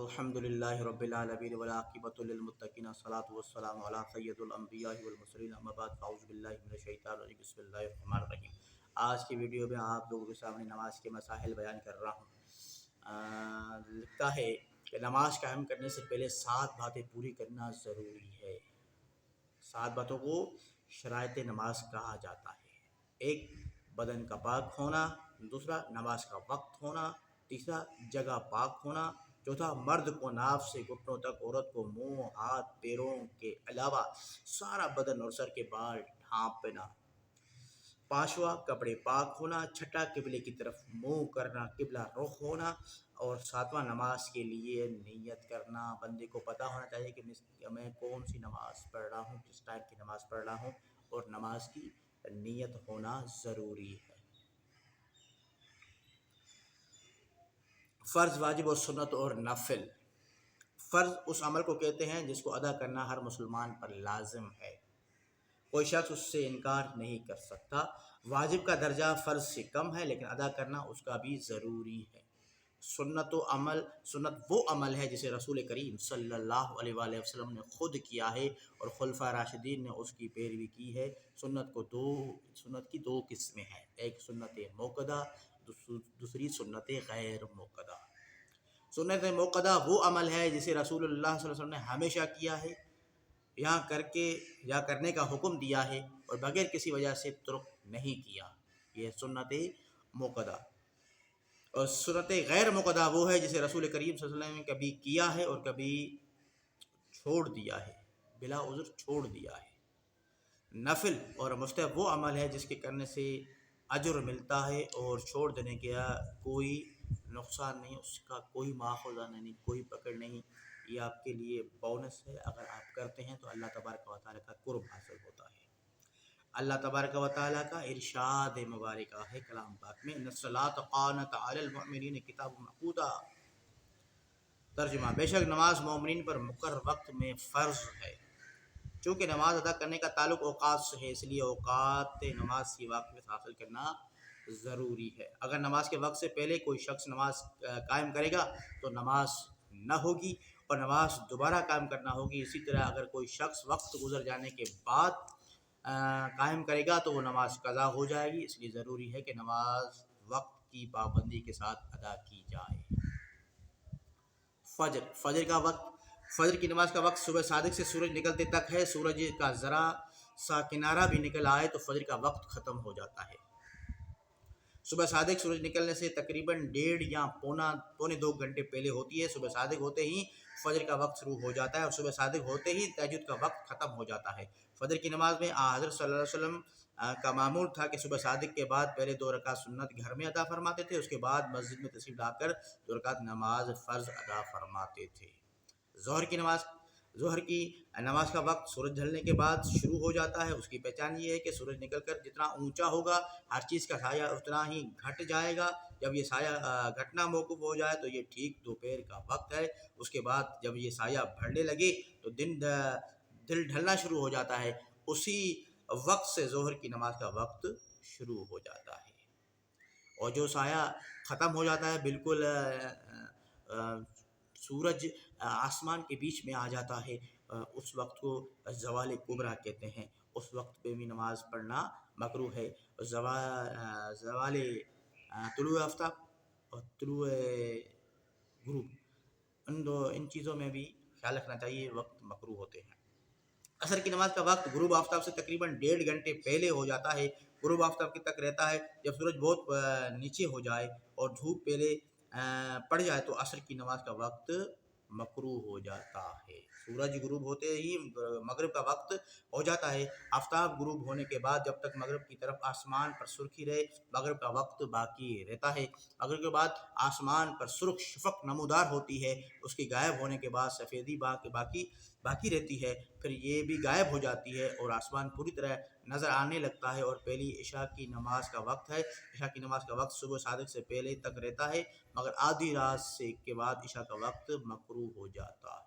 الحمدللہ رب العالمین والعاقبۃ للمتقین الصلاۃ والسلام علی سید الانبیاء والمرسلین اما بعد فاعوذ باللہ من الشیطان الرجیم بسم اللہ الرحمن الرحیم۔ آج کی ویڈیو میں آپ لوگوں کے سامنے نماز کے مسائل بیان کر رہا ہوں۔ لکھتا ہے کہ نماز قائم کرنے سے پہلے 7 باتیں پوری کرنا ضروری ہے۔ 7 باتوں کو شرائط نماز کہا جاتا ہے۔ 1 بدن کا پاک ہونا، دوسرا نماز کا وقت ہونا، تیسرا جگہ پاک ہونا، چوتھا مرد کو ناف سے گھٹنوں تک، عورت کو منہ، ہاتھ، پیروں کے علاوہ سارا بدن اور سر کے بال ڈھانپنا، 5واں کپڑے پاک ہونا، 6واں قبلے کی طرف منہ کرنا، قبلہ رخ ہونا، اور 7واں نماز کے لیے نیت کرنا۔ بندے کو پتہ ہونا چاہیے کہ میں کون سی نماز پڑھ رہا ہوں، کس ٹائپ کی نماز پڑھ رہا ہوں، اور نماز کی نیت ہونا ضروری ہے۔ فرض، واجب اور سنت اور نفل۔ فرض اس عمل کو کہتے ہیں جس کو ادا کرنا ہر مسلمان پر لازم ہے، کوئی شخص اس سے انکار نہیں کر سکتا۔ واجب کا درجہ فرض سے کم ہے لیکن ادا کرنا اس کا بھی ضروری ہے۔ سنت وہ عمل ہے جسے رسول کریم صلی اللہ علیہ وآلہ وسلم نے خود کیا ہے اور خلفائے راشدین نے اس کی پیروی کی ہے۔ سنت کی 2 قسمیں ہیں، ایک سنت موقدہ، دوسری سنت غیر موقدہ۔ سنت موقدہ وہ عمل ہے جسے رسول اللہ صلی اللہ علیہ وسلم نے ہمیشہ کیا ہے یا کرنے کا حکم دیا ہے اور بغیر کسی وجہ سے ترک نہیں کیا، یہ سنت موقدہ۔ اور سنت غیر موقدہ وہ ہے جسے رسول کریم صلی اللہ علیہ وسلم نے کبھی کیا ہے اور کبھی چھوڑ دیا ہے، بلا عذر چھوڑ دیا ہے۔ نفل اور مستحب وہ عمل ہے جس کے کرنے سے اجر ملتا ہے اور چھوڑ دینے کا کوئی نقصان نہیں، اس کا کوئی ماخذہ نہیں، کوئی پکڑ نہیں، یہ آپ کے لیے بونس ہے۔ اگر آپ کرتے ہیں تو اللہ تبارک و تعالیٰ کا قرب حاصل ہوتا ہے۔ اللہ تبارک و تعالیٰ کا ارشاد مبارکہ ہے کلام پاک میں، ان الصلاۃ کانت علی المؤمنین کتاب موقوتا۔ ترجمہ، بے شک نماز مومنین پر مقرر وقت میں فرض ہے۔ چونکہ نماز ادا کرنے کا تعلق اوقات سے ہے، اس لیے اوقات نماز کی واقفیت حاصل کرنا ضروری ہے۔ اگر نماز کے وقت سے پہلے کوئی شخص نماز قائم کرے گا تو نماز نہ ہوگی اور نماز دوبارہ قائم کرنا ہوگی۔ اسی طرح اگر کوئی شخص وقت گزر جانے کے بعد قائم کرے گا تو وہ نماز قضا ہو جائے گی، اس لیے ضروری ہے کہ نماز وقت کی پابندی کے ساتھ ادا کی جائے۔ فجر کا وقت۔ فجر کی نماز کا وقت صبح صادق سے سورج نکلتے تک ہے۔ سورج کا ذرا سا کنارہ بھی نکل آئے تو فجر کا وقت ختم ہو جاتا ہے۔ صبح صادق سورج نکلنے سے تقریباً 1.5 یا پونے 2 گھنٹے پہلے ہوتی ہے۔ صبح صادق ہوتے ہی فجر کا وقت شروع ہو جاتا ہے اور صبح صادق ہوتے ہی تہجد کا وقت ختم ہو جاتا ہے۔ فجر کی نماز میں حضرت صلی اللہ علیہ وسلم کا معمول تھا کہ صبح صادق کے بعد پہلے 2 رکعت سنت گھر میں ادا فرماتے تھے، اس کے بعد مسجد میں تشریف لا کر 2 رکعت نماز فرض ادا فرماتے تھے۔ ظہر کی نماز کا وقت سورج ڈھلنے کے بعد شروع ہو جاتا ہے۔ اس کی پہچان یہ ہے کہ سورج نکل کر جتنا اونچا ہوگا ہر چیز کا سایہ اتنا ہی گھٹ جائے گا۔ جب یہ سایہ گھٹنا موقوف ہو جائے تو یہ ٹھیک دوپہر کا وقت ہے۔ اس کے بعد جب یہ سایہ بڑھنے لگے تو دن ڈھلنا شروع ہو جاتا ہے، اسی وقت سے ظہر کی نماز کا وقت شروع ہو جاتا ہے۔ اور جو سایہ ختم ہو جاتا ہے، بالکل سورج آسمان کے بیچ میں آ جاتا ہے، اس وقت کو زوال کبریٰ کہتے ہیں۔ اس وقت پہ بھی نماز پڑھنا مکروہ ہے۔ طلوع آفتاب اور طلوع غروب، ان چیزوں میں بھی خیال رکھنا چاہیے، وقت مکروہ ہوتے ہیں۔ عصر کی نماز کا وقت غروب آفتاب سے تقریباً 1.5 گھنٹے پہلے ہو جاتا ہے۔ غروب آفتاب تک رہتا ہے۔ جب سورج بہت نیچے ہو جائے اور دھوپ پہلے پڑ جائے تو عصر کی نماز کا وقت مکروہ ہو جاتا ہے۔ سورج غروب ہوتے ہی مغرب کا وقت ہو جاتا ہے۔ آفتاب غروب ہونے کے بعد جب تک مغرب کی طرف آسمان پر سرخی رہے مغرب کا وقت باقی رہتا ہے۔ مغرب کے بعد آسمان پر سرخ شفق نمودار ہوتی ہے، اس کے غائب ہونے کے بعد سفیدی باقی رہتی ہے، پھر یہ بھی غائب ہو جاتی ہے اور آسمان پوری طرح نظر آنے لگتا ہے اور پہلی عشاء کی نماز کا وقت ہے۔ عشاء کی نماز کا وقت صبح صادق سے پہلے تک رہتا ہے مگر آدھی رات سے کے بعد عشاء کا وقت مکروہ ہو جاتا ہے۔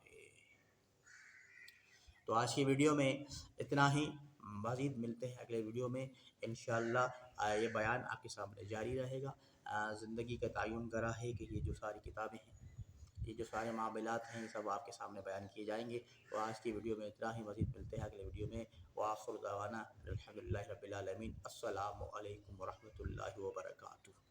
تو آج کی ویڈیو میں اتنا ہی، مزید ملتے ہیں اگلے ویڈیو میں انشاءاللہ۔ یہ بیان آپ کے سامنے جاری رہے گا۔ زندگی کا تعین کرا ہے کہ یہ جو ساری کتابیں ہیں یہ جو سارے معاملات ہیں یہ سب آپ کے سامنے بیان کیے جائیں گے. تو آج کی ویڈیو میں اتنا ہی، مزید ملتے ہیں اگلے ویڈیو میں. وآخر دعوانا الحمدللہ رب العالمین. السلام علیکم ورحمۃ اللہ وبرکاتہ.